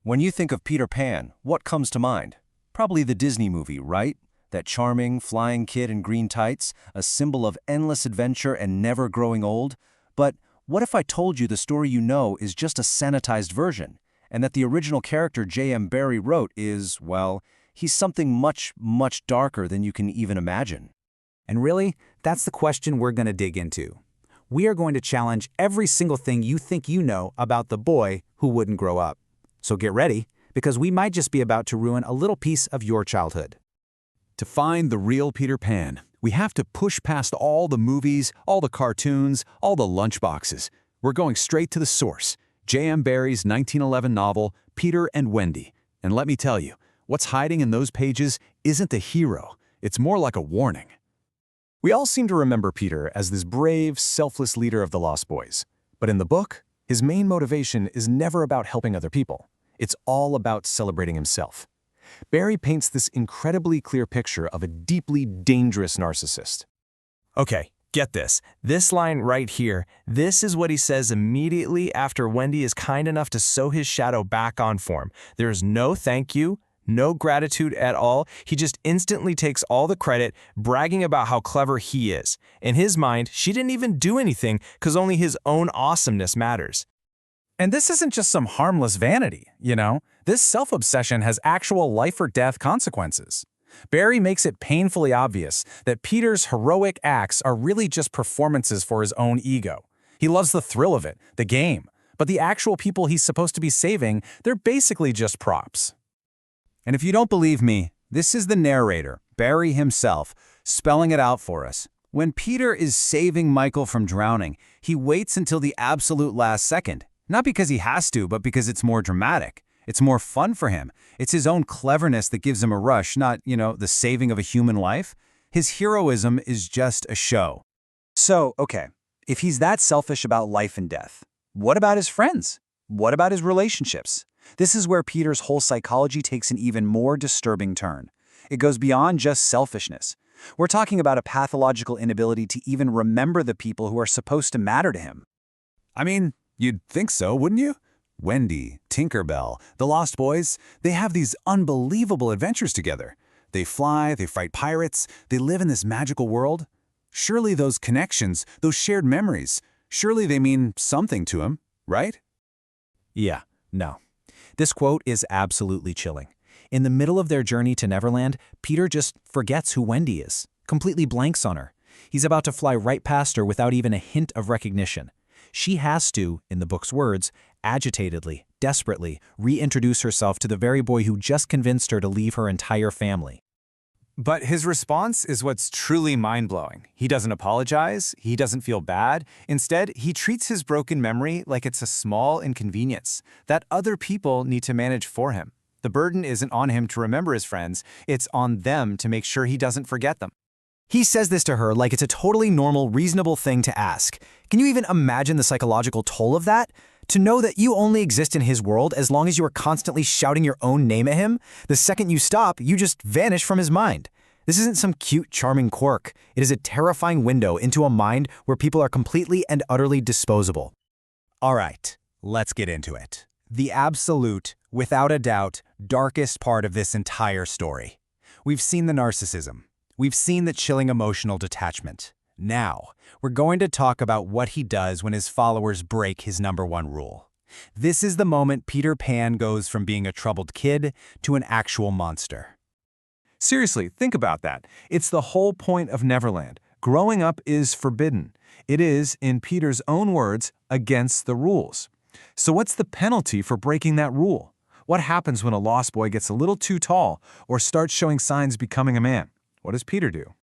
When you think of Peter Pan, what comes to mind? Probably the Disney movie, right? That charming, flying kid in green tights, a symbol of endless adventure and never growing old. But what if I told you the story you know is just a sanitized version, and that the original character J.M. Barrie wrote is, well, he's something much, much darker than you can even imagine? And really, that's the question we're going to dig into. We are going to challenge every single thing you think you know about the boy who wouldn't grow up. So get ready, because we might just be about to ruin a little piece of your childhood. To find the real Peter Pan, we have to push past all the movies, all the cartoons, all the lunchboxes. We're going straight to the source, J.M. Barrie's 1911 novel, Peter and Wendy. And let me tell you, what's hiding in those pages isn't the hero. It's more like a warning. We all seem to remember Peter as this brave, selfless leader of the Lost Boys. But in the book, his main motivation is never about helping other people. It's all about celebrating himself. Barrie paints this incredibly clear picture of a deeply dangerous narcissist. Okay, get this. This line right here, this is what he says immediately after Wendy is kind enough to sew his shadow back on for him. There is no thank you, no gratitude at all. He just instantly takes all the credit, bragging about how clever he is. In his mind, she didn't even do anything because only his own awesomeness matters. And this isn't just some harmless vanity, you know? This self-obsession has actual life-or-death consequences. Barrie makes it painfully obvious that Peter's heroic acts are really just performances for his own ego. He loves the thrill of it, the game, but the actual people he's supposed to be saving, they're basically just props. And if you don't believe me, this is the narrator, Barrie himself, spelling it out for us. When Peter is saving Michael from drowning, he waits until the absolute last second. Not because he has to, but because it's more dramatic. It's more fun for him. It's his own cleverness that gives him a rush, not, the saving of a human life. His heroism is just a show. So, okay, if he's that selfish about life and death, what about his friends? What about his relationships? This is where Peter's whole psychology takes an even more disturbing turn. It goes beyond just selfishness. We're talking about a pathological inability to even remember the people who are supposed to matter to him. I mean, you'd think so, wouldn't you? Wendy, Tinkerbell, the Lost Boys, they have these unbelievable adventures together. They fly, they fight pirates, they live in this magical world. Surely those connections, those shared memories, surely they mean something to him, right? Yeah, no. This quote is absolutely chilling. In the middle of their journey to Neverland, Peter just forgets who Wendy is, completely blanks on her. He's about to fly right past her without even a hint of recognition. She has to, in the book's words, agitatedly, desperately, reintroduce herself to the very boy who just convinced her to leave her entire family. But his response is what's truly mind-blowing. He doesn't apologize, he doesn't feel bad. Instead, he treats his broken memory like it's a small inconvenience that other people need to manage for him. The burden isn't on him to remember his friends, it's on them to make sure he doesn't forget them. He says this to her like it's a totally normal, reasonable thing to ask. Can you even imagine the psychological toll of that? To know that you only exist in his world as long as you are constantly shouting your own name at him, the second you stop, you just vanish from his mind. This isn't some cute, charming quirk. It is a terrifying window into a mind where people are completely and utterly disposable. All right, let's get into it. The absolute, without a doubt, darkest part of this entire story. We've seen the narcissism. We've seen the chilling emotional detachment. Now, we're going to talk about what he does when his followers break his #1 rule. This is the moment Peter Pan goes from being a troubled kid to an actual monster. Seriously, think about that. It's the whole point of Neverland. Growing up is forbidden. It is, in Peter's own words, against the rules. So what's the penalty for breaking that rule? What happens when a lost boy gets a little too tall or starts showing signs becoming a man? What does Peter do?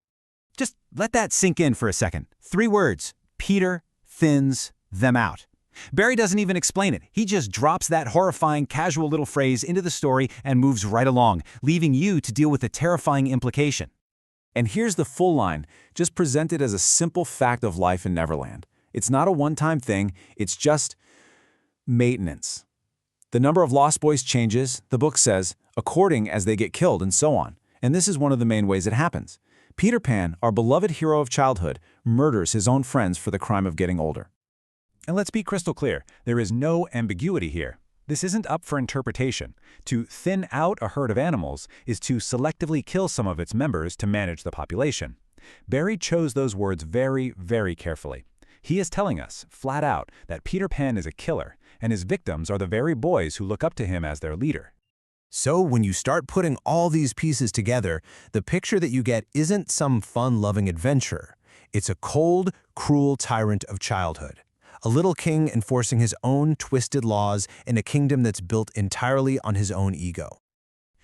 Just let that sink in for a second. 3 words. Peter thins them out. Barrie doesn't even explain it. He just drops that horrifying, casual little phrase into the story and moves right along, leaving you to deal with the terrifying implication. And here's the full line, just presented as a simple fact of life in Neverland. It's not a one-time thing, it's just maintenance. The number of lost boys changes, the book says, according as they get killed and so on. And this is one of the main ways it happens. Peter Pan, our beloved hero of childhood, murders his own friends for the crime of getting older. And let's be crystal clear, there is no ambiguity here. This isn't up for interpretation. To thin out a herd of animals is to selectively kill some of its members to manage the population. Barrie chose those words very, very carefully. He is telling us, flat out, that Peter Pan is a killer, and his victims are the very boys who look up to him as their leader. So when you start putting all these pieces together, the picture that you get isn't some fun-loving adventure. It's a cold, cruel tyrant of childhood. A little king enforcing his own twisted laws in a kingdom that's built entirely on his own ego.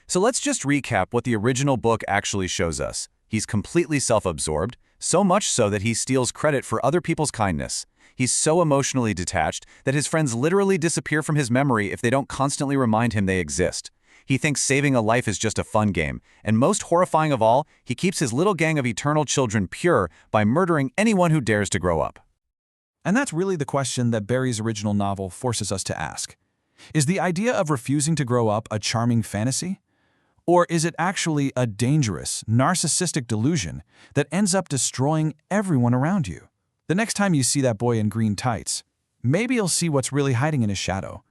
So let's just recap what the original book actually shows us. He's completely self-absorbed, so much so that he steals credit for other people's kindness. He's so emotionally detached that his friends literally disappear from his memory if they don't constantly remind him they exist. He thinks saving a life is just a fun game, and most horrifying of all, he keeps his little gang of eternal children pure by murdering anyone who dares to grow up. And that's really the question that Barrie's original novel forces us to ask. Is the idea of refusing to grow up a charming fantasy? Or is it actually a dangerous, narcissistic delusion that ends up destroying everyone around you? The next time you see that boy in green tights, maybe you'll see what's really hiding in his shadow.